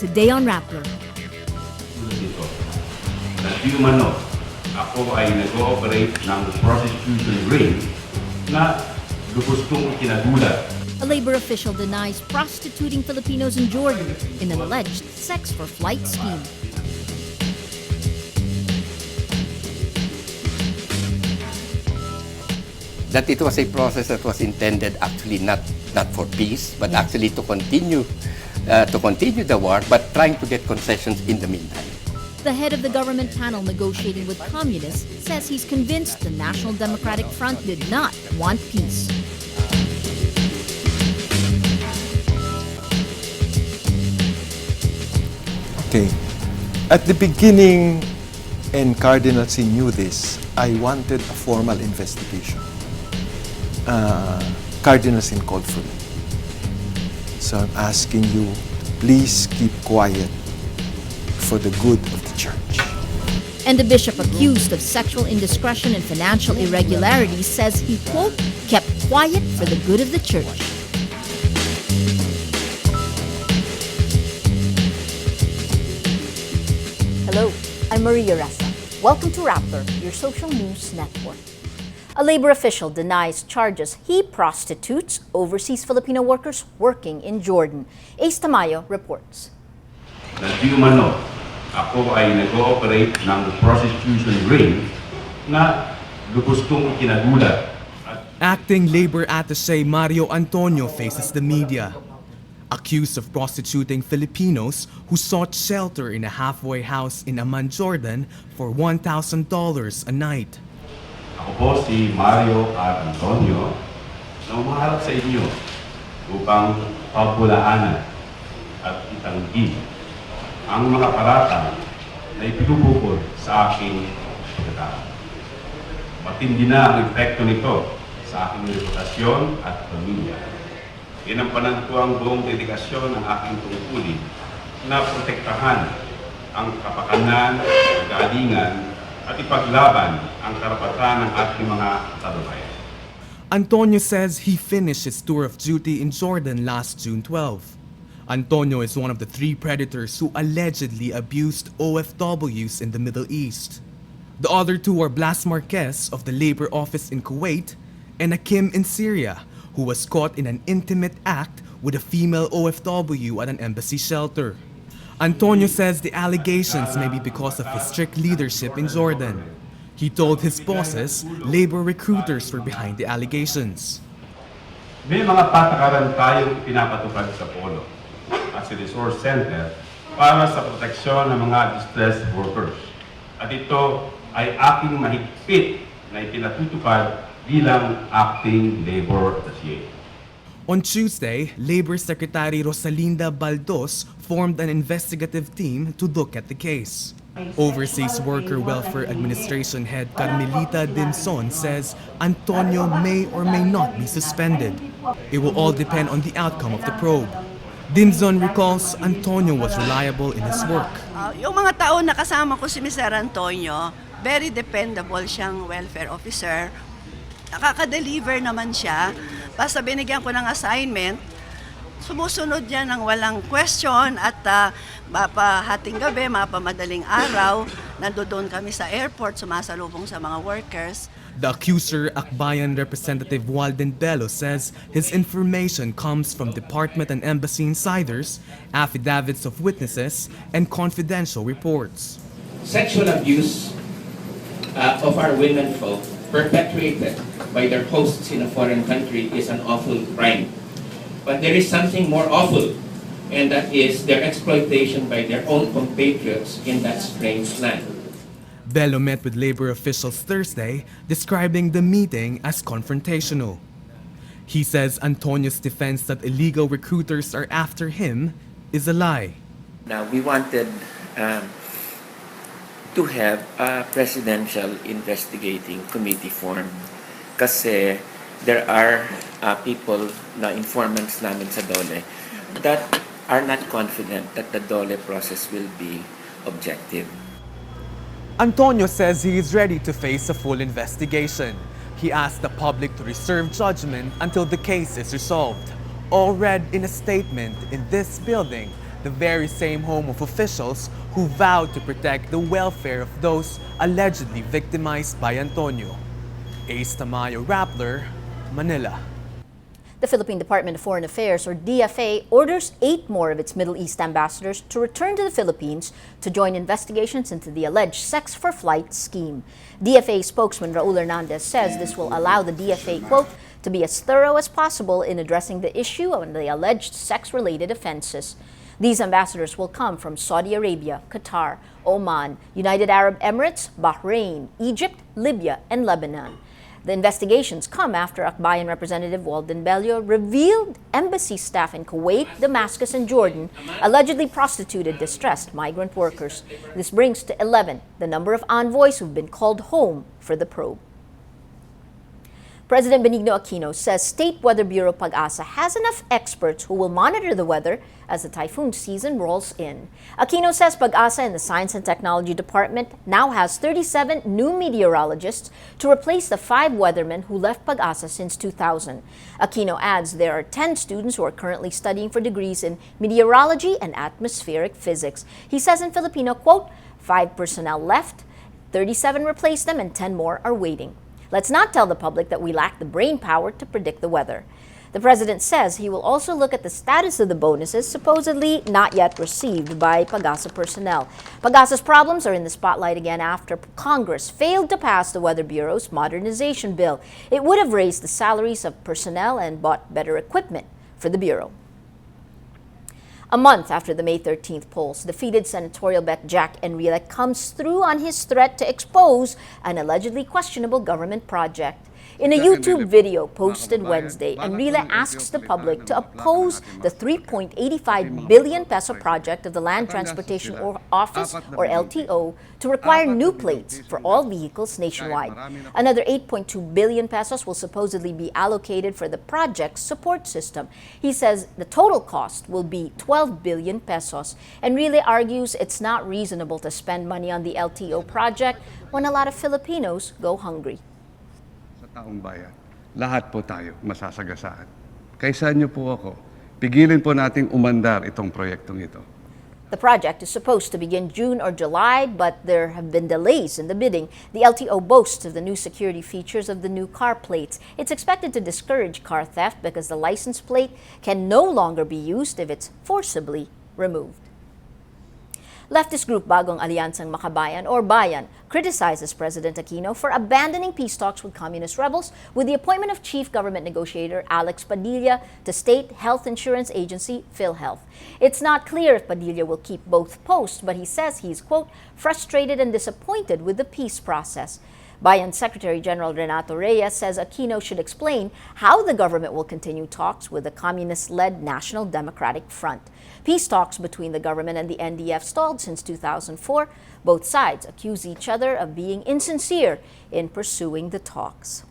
today on Rappler. Na di umano, ako ay nag-ooperate ng prostitution ring na lubos kong ikinagulat. A labor official denies prostituting Filipinos in Jordan in an alleged sex for flight scheme. That it was a process that was intended actually not for peace, but actually to continue the war, but trying to get concessions in the meantime. The head of the government panel negotiating with communists says he's convinced the National Democratic Front did not want peace. Okay. At the beginning, and Cardinal C knew this, I wanted a formal investigation. Cardinal Sin called for it. So I'm asking you, please keep quiet for the good of the church. And the bishop accused of sexual indiscretion and financial irregularities says he, quote, kept quiet for the good of the church. Hello, I'm Maria Ressa. Welcome to Rappler, your social news network. A labor official denies charges he prostitutes overseas Filipino workers working in Jordan. Ace Tamayo reports. Na di umano, ako ay nag-ooperate ng prostitution ring na lubos kong ikinagulat. Acting labor attaché Mario Antonio faces the media, accused of prostituting Filipinos who sought shelter in a halfway house in Amman, Jordan for $1,000 a night. Ako po si Mario R. Antonio na umaharap sa inyo upang pabulaanan at itanggi ang mga paratang na ipinupukol sa aking pagkatao. Matindi na ang epekto nito sa aking reputasyon at pamilya. Ginampanan ko ang buong dedikasyon ng aking tungkulin na protektahan ang kapakanan, kagalingan, at ipaglaban ang karapatan ng ating mga kababayan. Antonio says he finished his tour of duty in Jordan last June 12. Antonio is one of the 3 predators who allegedly abused OFWs in the Middle East. The other 2 are Blas Marquez of the Labor Office in Kuwait and Akim in Syria, who was caught in an intimate act with a female OFW at an embassy shelter. Antonio says the allegations may be because of his strict leadership in Jordan. He told his bosses labor recruiters were behind the allegations. May mga patakaran tayong ipinapatupad sa Polo at sa Resource Center para sa proteksyon ng mga distressed workers. At ito ay aking mahigpit na ipinatutupad bilang acting labor attaché. On Tuesday, Labor Secretary Rosalinda Baldos formed an investigative team to look at the case. Overseas Worker Welfare Administration head Carmelita Dimson says Antonio may or may not be suspended. It will all depend on the outcome of the probe. Dimson recalls Antonio was reliable in his work. Yung mga taon na kasama ko si Mr. Antonio, very dependable siyang welfare officer. Nakaka-deliver naman siya. Basta binigyan ko ng assignment, sumusunod yan ng walang question at mapahating gabi, mapamadaling araw, nandoon kami sa airport, sumasalubong sa mga workers. The accuser, Akbayan Representative Walden Bello, says his information comes from department and embassy insiders, affidavits of witnesses, and confidential reports. Sexual abuse of our women folk perpetuated by their hosts in a foreign country is an awful crime. But there is something more awful, and that is their exploitation by their own compatriots in that strange land. Bello met with labor officials Thursday, describing the meeting as confrontational. He says Antonio's defense that illegal recruiters are after him is a lie. Now, we wanted to have a presidential investigating committee formed kasi there are people na informants namin sa DOLE that are not confident that the DOLE process will be objective. Antonio says he is ready to face a full investigation. He asked the public to reserve judgment until the case is resolved. All read in a statement in this building the very same home of officials who vowed to protect the welfare of those allegedly victimized by Antonio. Ace Tamayo Rappler, Manila. The Philippine Department of Foreign Affairs, or DFA, orders 8 more of its Middle East ambassadors to return to the Philippines to join investigations into the alleged sex for flight scheme. DFA spokesman Raul Hernandez says this will allow the DFA, quote, to be as thorough as possible in addressing the issue of the alleged sex-related offenses. These ambassadors will come from Saudi Arabia, Qatar, Oman, United Arab Emirates, Bahrain, Egypt, Libya, and Lebanon. The investigations come after Akbayan Representative Walden Bello revealed embassy staff in Kuwait, Damascus, and Jordan allegedly prostituted distressed migrant workers. This brings to 11 the number of envoys who've been called home for the probe. President Benigno Aquino says State Weather Bureau PAGASA has enough experts who will monitor the weather as the typhoon season rolls in. Aquino says PAGASA and the Science and Technology Department now has 37 new meteorologists to replace the 5 weathermen who left PAGASA since 2000. Aquino adds there are 10 students who are currently studying for degrees in meteorology and atmospheric physics. He says in Filipino, quote, 5 personnel left, 37 replaced them, and 10 more are waiting. Let's not tell the public that we lack the brain power to predict the weather. The president says he will also look at the status of the bonuses supposedly not yet received by PAGASA personnel. PAGASA's problems are in the spotlight again after Congress failed to pass the Weather Bureau's modernization bill. It would have raised the salaries of personnel and bought better equipment for the Bureau. A month after the May 13th polls, defeated senatorial bet Jack Enrile comes through on his threat to expose an allegedly questionable government project. In a YouTube video posted Wednesday, Enrile asks the public to oppose the 3.85 billion peso project of the Land Transportation Office, or LTO, to require new plates for all vehicles nationwide. Another 8.2 billion pesos will supposedly be allocated for the project's support system. He says the total cost will be 12 billion pesos. Enrile argues it's not reasonable to spend money on the LTO project when a lot of Filipinos go hungry. Taong bayan, lahat po tayo masasagasaan. Kaysa niyo po ako, pigilin po nating umandar itong proyektong ito. The project is supposed to begin June or July, but there have been delays in the bidding. The LTO boasts of the new security features of the new car plates. It's expected to discourage car theft because the license plate can no longer be used if it's forcibly removed. Leftist group Bagong Alyansang Makabayan, or Bayan, criticizes President Aquino for abandoning peace talks with communist rebels with the appointment of Chief Government Negotiator Alex Padilla to State Health Insurance Agency PhilHealth. It's not clear if Padilla will keep both posts, but he says he's, quote, frustrated and disappointed with the peace process. Bayan Secretary General Renato Reyes says Aquino should explain how the government will continue talks with the communist-led National Democratic Front. Peace talks between the government and the NDF stalled since 2004. Both sides accuse each other of being insincere in pursuing the talks.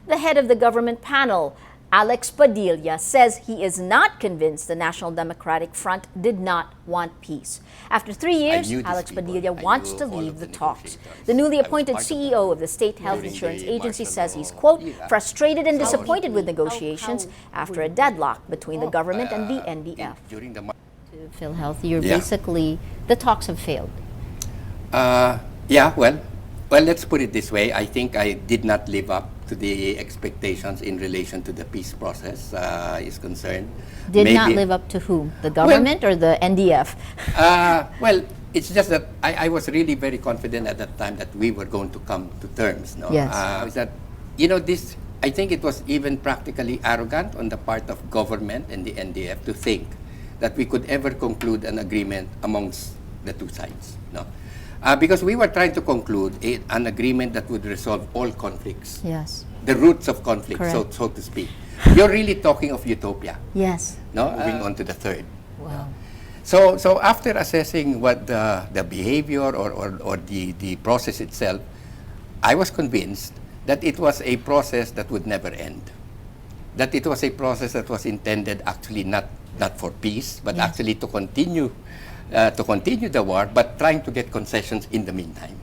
The head of the government panel, Alex Padilla, says he is not convinced the National Democratic Front did not want peace. After 3 years, Alex Padilla wants to leave the talks. The newly appointed CEO of the State Health Insurance Agency says he's, quote, frustrated and disappointed with negotiations after a deadlock between the government and the NDF. To PhilHealth, you're basically, the talks have failed. Yeah, well, let's put it this way. I think I did not live up to the expectations in relation to the peace process is concerned. Did not live up to whom? The government or the NDF? Well, it's just that I was really very confident at that time that we were going to come to terms. No? Yes. That, you know, this, I think it was even practically arrogant on the part of government and the NDF to think that we could ever conclude an agreement amongst the two sides. No? Because we were trying to conclude an agreement that would resolve all conflicts. Yes. The roots of conflict, so to speak. You're really talking of utopia. Yes. No? Moving on to the third. Wow. So after assessing what the behavior or the process itself, I was convinced that it was a process that would never end. That it was a process that was intended actually not for peace, but actually to continue the war, but trying to get concessions in the meantime.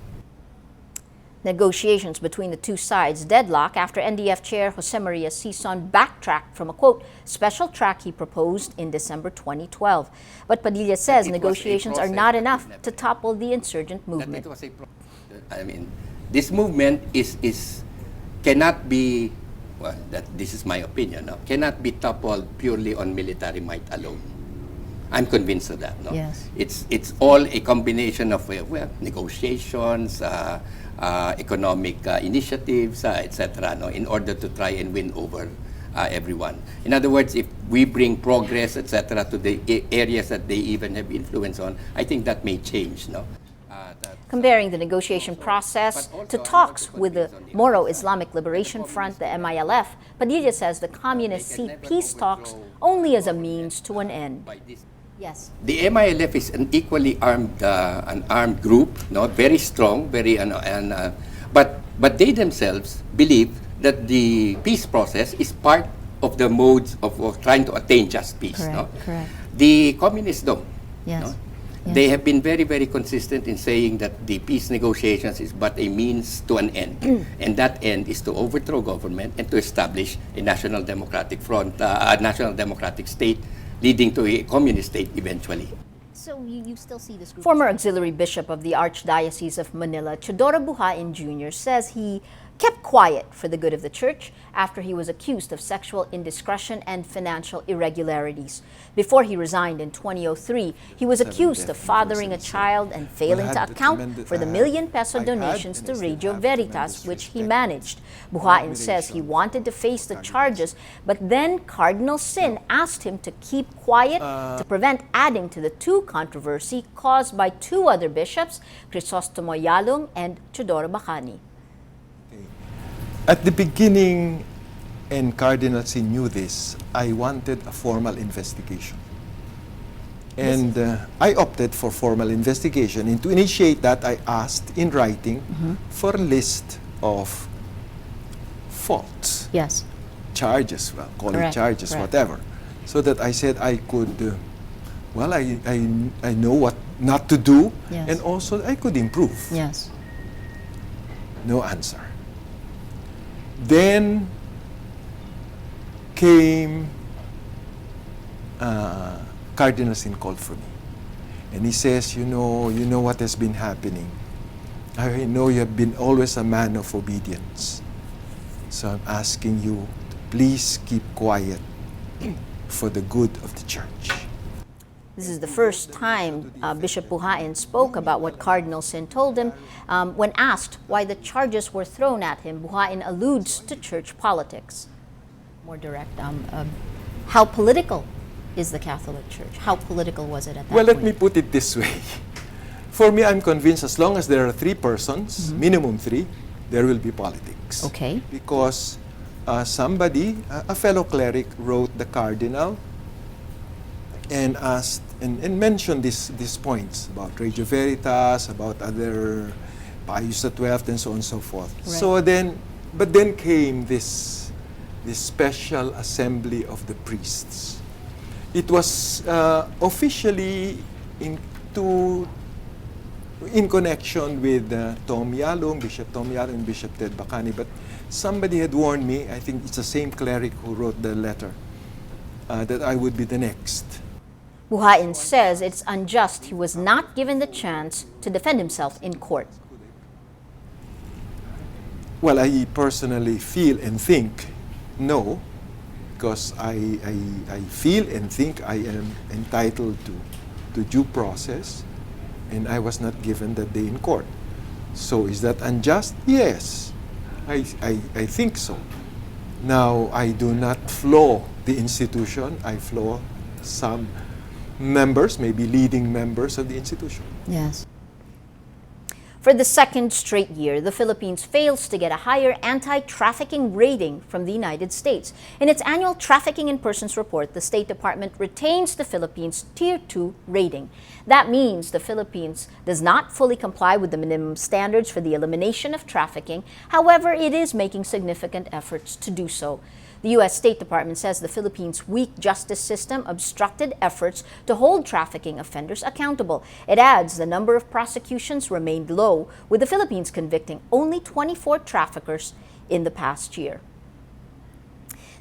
Negotiations between the two sides deadlock after NDF Chair Jose Maria Sison backtracked from a, quote, special track he proposed in December 2012. But Padilla says negotiations are not enough to topple the insurgent movement. I mean, this movement cannot be, well, this is my opinion, no? Cannot be toppled purely on military might alone. I'm convinced of that. No? Yes. It's all a combination of negotiations, economic initiatives, etc. No, in order to try and win over everyone. In other words, if we bring progress, etc., to the areas that they even have influence on, I think that may change. No. Comparing the negotiation process to talks with the Moro Islamic Liberation Front, the MILF, Padilla says the communists see peace talks only as a means to an end. Yes. The MILF is an equally armed, an armed group, no, very strong, very, but they themselves believe that the peace process is part of the modes of trying to attain just peace. Correct, no? correct. The communists don't. Yes. No? Yes. They have been very, very consistent in saying that the peace negotiations is but a means to an end. And that end is to overthrow government and to establish a national democratic front, a national democratic state, leading to a communist state eventually. So you still see this group? Former auxiliary bishop of the Archdiocese of Manila, Teodoro Buhayn Jr. says he kept quiet for the good of the church after he was accused of sexual indiscretion and financial irregularities. Before he resigned in 2003, he was accused of fathering a child and failing to account for the million-peso donations to Radio Veritas, which he managed. Buhayn says he wanted to face the charges, but then Cardinal Sin asked him to keep quiet to prevent adding to the two controversy caused by two other bishops, Crisostomo Yalong and Teodoro Bacani. At the beginning, and Cardinal Sin knew this, I wanted a formal investigation. And I opted for formal investigation. And to initiate that, I asked in writing for a list of faults. Yes. Charges, well, call it Correct, charges, correct. whatever. So that I said I could, well, I know what not to do, Yes. and also I could improve. Yes. No answer. Then came Cardinal Sin called for me, and he says, you know what has been happening. I know you have been always a man of obedience, so I'm asking you to please keep quiet for the good of the church. This is the first time Bishop Buhayn spoke about what Cardinal Sin told him. When asked why the charges were thrown at him, Buhayn alludes to church politics. More direct, how political is the Catholic Church? How political was it at that Well, point? let me put it this way. For me, I'm convinced as long as there are three persons, minimum three, there will be politics. Okay. Because somebody, a fellow cleric, wrote the cardinal and asked and mentioned these points about Radio Veritas, about other Pius XII, and so on and so forth. Right. So but then came this special assembly of the priests. It was officially in connection with Tom Yalong, Bishop Tom Yalong, and Bishop Ted Bacani, but somebody had warned me, I think it's the same cleric who wrote the letter, that I would be the next. Buhayn says it's unjust he was not given the chance to defend himself in court. Well, I personally feel and think no, because I feel and think I am entitled to due process, and I was not given that day in court. So is that unjust? Yes, I think so. Now, I do not flaw the institution, I flaw some members, maybe leading members of the institution. Yes. For the second straight year, the Philippines fails to get a higher anti-trafficking rating from the United States. In its annual Trafficking in Persons report, the State Department retains the Philippines Tier 2 rating. That means the Philippines does not fully comply with the minimum standards for the elimination of trafficking. However, it is making significant efforts to do so. The U.S. State Department says the Philippines' weak justice system obstructed efforts to hold trafficking offenders accountable. It adds the number of prosecutions remained low, with the Philippines convicting only 24 traffickers in the past year.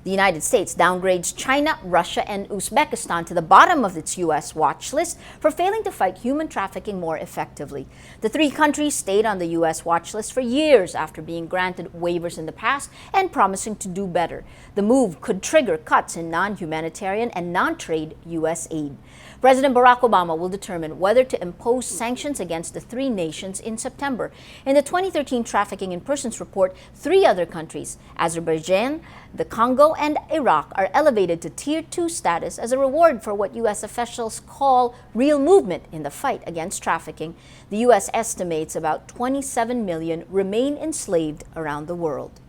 The United States downgrades China, Russia, and Uzbekistan to the bottom of its U.S. watch list for failing to fight human trafficking more effectively. The three countries stayed on the U.S. watch list for years after being granted waivers in the past and promising to do better. The move could trigger cuts in non-humanitarian and non-trade U.S. aid. President Barack Obama will determine whether to impose sanctions against the three nations in September. In the 2013 Trafficking in Persons report, three other countries, Azerbaijan, the Congo, and Iraq, are elevated to Tier 2 status as a reward for what U.S. officials call real movement in the fight against trafficking. The U.S. estimates about 27 million remain enslaved around the world.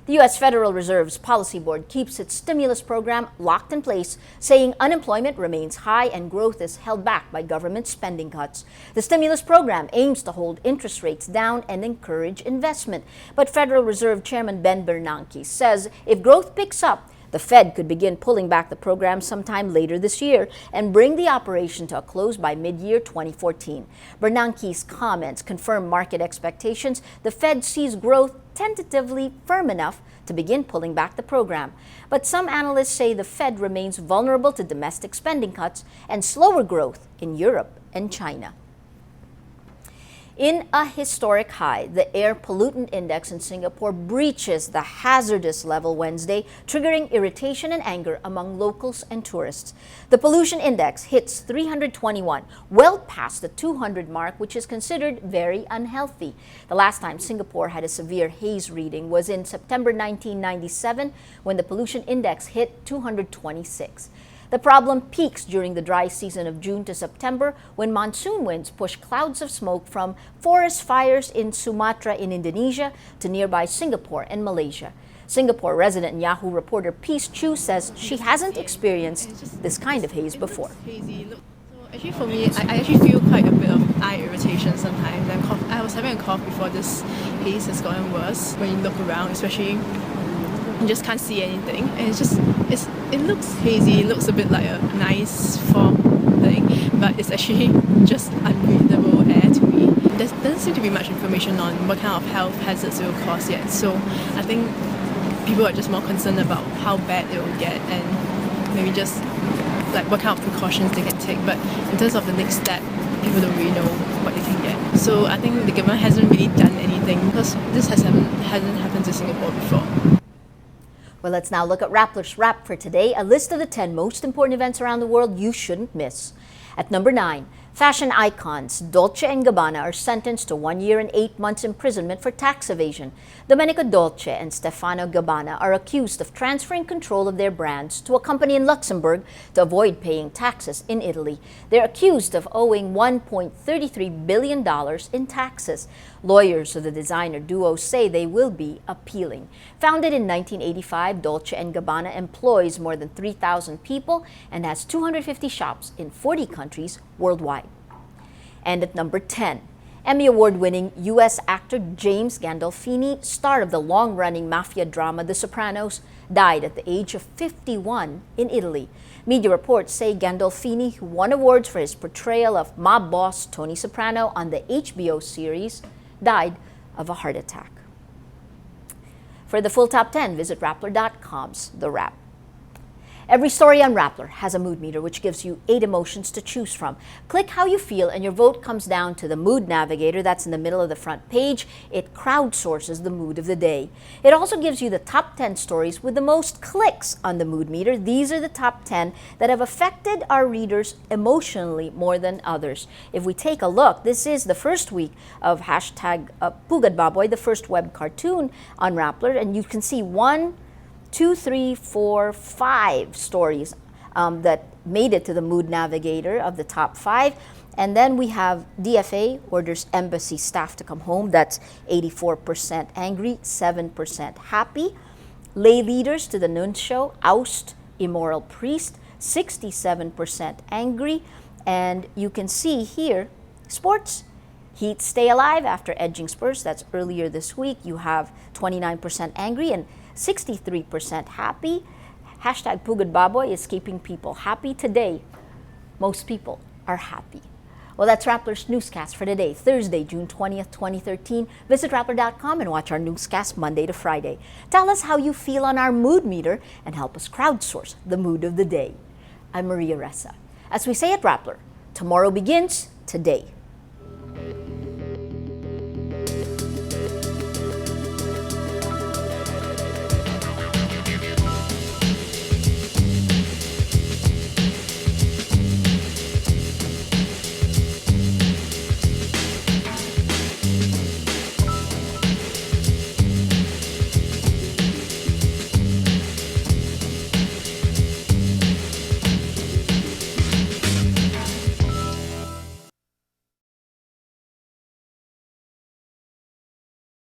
The U.S. Federal Reserve's Policy Board keeps its stimulus program locked in place, saying unemployment remains high and growth is held back by government spending cuts. The stimulus program aims to hold interest rates down and encourage investment. But Federal Reserve Chairman Ben Bernanke says if growth picks up, the Fed could begin pulling back the program sometime later this year and bring the operation to a close by mid-year 2014. Bernanke's comments confirm market expectations. The Fed sees growth tentatively firm enough to begin pulling back the program. But some analysts say the Fed remains vulnerable to domestic spending cuts and slower growth in Europe and China. In a historic high, the air pollutant index in Singapore breaches the hazardous level Wednesday, triggering irritation and anger among locals and tourists. The pollution index hits 321, well past the 200 mark, which is considered very unhealthy. The last time Singapore had a severe haze reading was in September 1997, when the pollution index hit 226. The problem peaks during the dry season of June to September, when monsoon winds push clouds of smoke from forest fires in Sumatra in Indonesia to nearby Singapore and Malaysia. Singapore resident and Yahoo reporter Peace Chu says she hasn't experienced this kind of haze before. Actually, for me, I actually feel quite a bit of eye irritation sometimes. I was having a cough before this haze has gotten worse. When you look around, especially, you just can't see anything, and it looks hazy. It looks a bit like a nice fog thing, but it's actually just unbreathable air to me. There doesn't seem to be much information on what kind of health hazards it will cause yet, so I think people are just more concerned about how bad it will get and maybe just like what kind of precautions they can take. But in terms of the next step, people don't really know what they can get. So I think the government hasn't really done anything because this hasn't happened to Singapore before. Well, let's now look at Rappler's Wrap for today, a list of the 10 most important events around the world you shouldn't miss. At number 9, fashion icons Dolce & Gabbana are sentenced to 1 year and 8 months imprisonment for tax evasion. Domenico Dolce and Stefano Gabbana are accused of transferring control of their brands to a company in Luxembourg to avoid paying taxes in Italy. They're accused of owing $1.33 billion in taxes. Lawyers of the designer duo say they will be appealing. Founded in 1985, Dolce & Gabbana employs more than 3,000 people and has 250 shops in 40 countries worldwide. And at number 10, Emmy Award-winning U.S. actor James Gandolfini, star of the long-running mafia drama The Sopranos, died at the age of 51 in Italy. Media reports say Gandolfini, who won awards for his portrayal of mob boss Tony Soprano on the HBO series, died of a heart attack. For the full top 10, visit Rappler.com's The Wrap. Every story on Rappler has a mood meter which gives you 8 emotions to choose from. Click how you feel and your vote comes down to the Mood Navigator that's in the middle of the front page. It crowdsources the mood of the day. It also gives you the top 10 stories with the most clicks on the mood meter. These are the top 10 that have affected our readers emotionally more than others. If we take a look, this is the first week of hashtag Pugad Baboy, the first web cartoon on Rappler, and you can see 1, 2, 3, 4, 5 stories that made it to the Mood Navigator of the top 5. And then we have DFA orders embassy staff to come home. That's 84% angry, 7% happy. Lay leaders to the nuncio oust immoral priest, 67% angry. And you can see here, sports, Heat stay alive after edging Spurs. That's earlier this week. You have 29% angry and 63% happy. Hashtag Pugad Baboy is keeping people happy today. Most people are happy. Well, that's Rappler's Newscast for today, Thursday, June 20th, 2013. Visit Rappler.com and watch our newscast Monday to Friday. Tell us how you feel on our mood meter and help us crowdsource the mood of the day. I'm Maria Ressa. As we say at Rappler, tomorrow begins today.